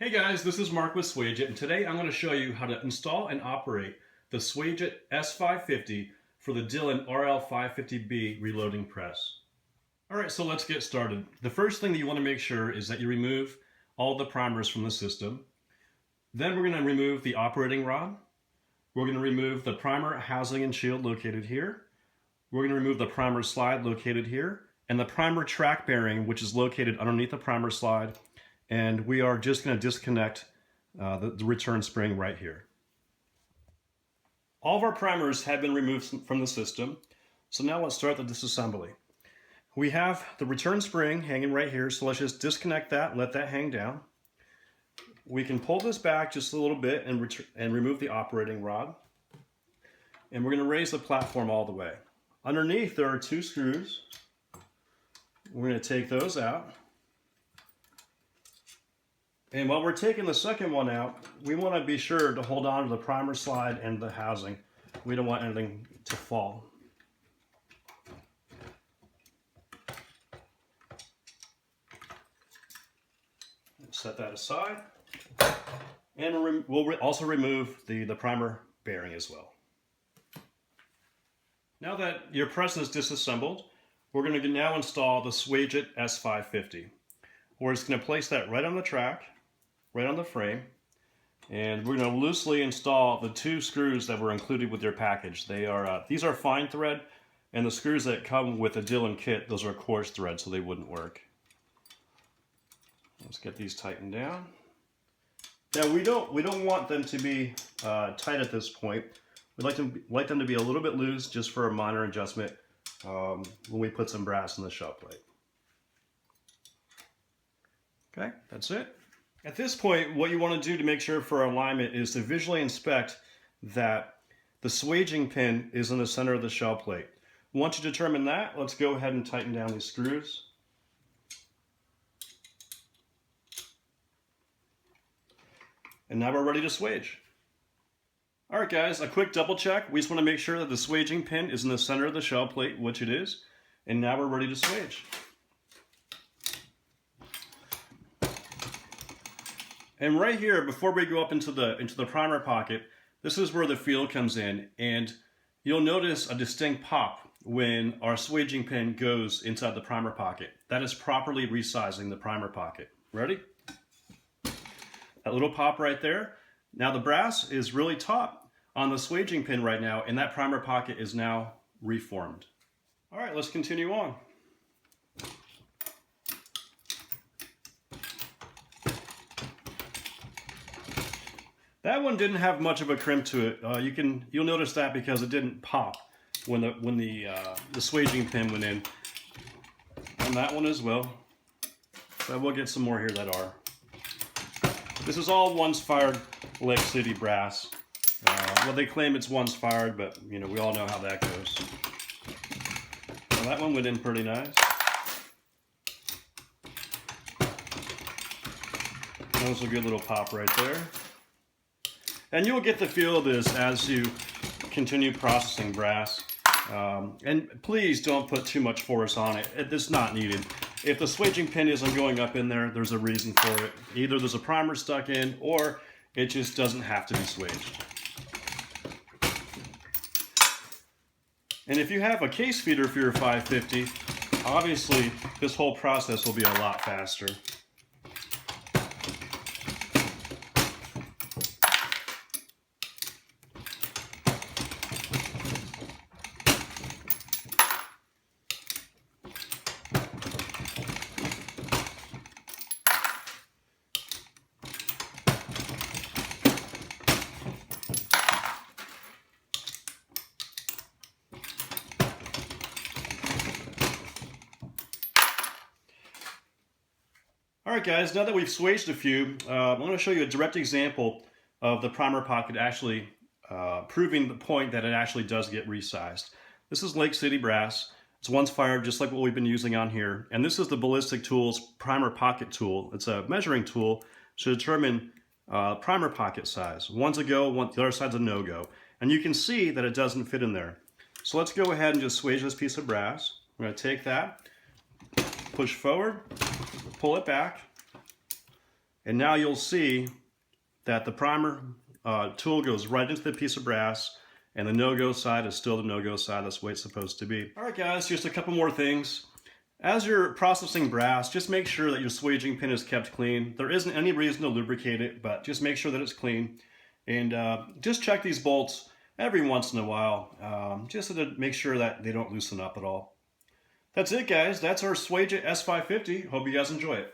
Hey guys, this is Mark with Swage, and today I'm going to show you how to install and operate the Swage S550 for the Dillon RL550B reloading press. Alright, so let's get started. The first thing that you want to make sure is that you remove all the primers from the system. Then we're going to remove the operating rod. We're going to remove the primer housing and shield located here. We're going to remove the primer slide located here, and the primer track bearing, which is located underneath the primer slide. And we are just going to disconnect the return spring right here. All of our primers have been removed from the system. So now let's start the disassembly. We have the return spring hanging right here. So let's just disconnect that and let that hang down. We can pull this back just a little bit and remove the operating rod. And we're going to raise the platform all the way. Underneath there are two screws. We're going to take those out. And while we're taking the second one out, we want to be sure to hold on to the primer slide and the housing. We don't want anything to fall. Set that aside. And we'll also remove the primer bearing as well. Now that your press is disassembled, we're going to now install the Swage S550. We're just going to place that right on the track, right on the frame, and we're going to loosely install the two screws that were included with your package. These are fine thread, and the screws that come with the Dillon kit, those are coarse thread, so they wouldn't work. Let's get these tightened down. Now we don't want them to be tight at this point. We'd like them to be a little bit loose, just for a minor adjustment when we put some brass in the shell plate. Okay, that's it. At this point, what you want to do to make sure for alignment is to visually inspect that the swaging pin is in the center of the shell plate. Once you determine that, let's go ahead and tighten down these screws. And now we're ready to swage. Alright guys, a quick double check. We just want to make sure that the swaging pin is in the center of the shell plate, which it is. And now we're ready to swage. And right here, before we go up into the primer pocket, this is where the feel comes in, and you'll notice a distinct pop when our swaging pin goes inside the primer pocket. That is properly resizing the primer pocket. Ready? That little pop right there. Now the brass is really taut on the swaging pin right now, and that primer pocket is now reformed. All right, let's continue on. That one didn't have much of a crimp to it. You'll notice that because it didn't pop when the swaging pin went in. And that one as well. But we'll get some more here that are. This is all once fired Lake City brass. Well, they claim it's once fired, but we all know how that goes. Well, that one went in pretty nice. That was a good little pop right there. And you'll get the feel of this as you continue processing brass. And please don't put too much force on it. It's not needed. If the swaging pin isn't going up in there, there's a reason for it. Either there's a primer stuck in, or it just doesn't have to be swaged. And if you have a case feeder for your 550, obviously this whole process will be a lot faster. Alright guys, now that we've swaged a few, I'm going to show you a direct example of the primer pocket actually proving the point that it actually does get resized. This is Lake City brass. It's once fired just like what we've been using on here. And this is the Ballistic Tools primer pocket tool. It's a measuring tool to determine primer pocket size. One's a go, the other side's a no-go. And you can see that it doesn't fit in there. So let's go ahead and just swage this piece of brass. I'm going to take that, push forward, pull it back, And now you'll see that the primer tool goes right into the piece of brass, and the no-go side is still the no-go side. That's the way it's supposed to be. All right, guys, just a couple more things. As you're processing brass, just make sure that your swaging pin is kept clean. There isn't any reason to lubricate it, but just make sure that it's clean. And just check these bolts every once in a while, just to make sure that they don't loosen up at all. That's it, guys. That's our Swage S550. Hope you guys enjoy it.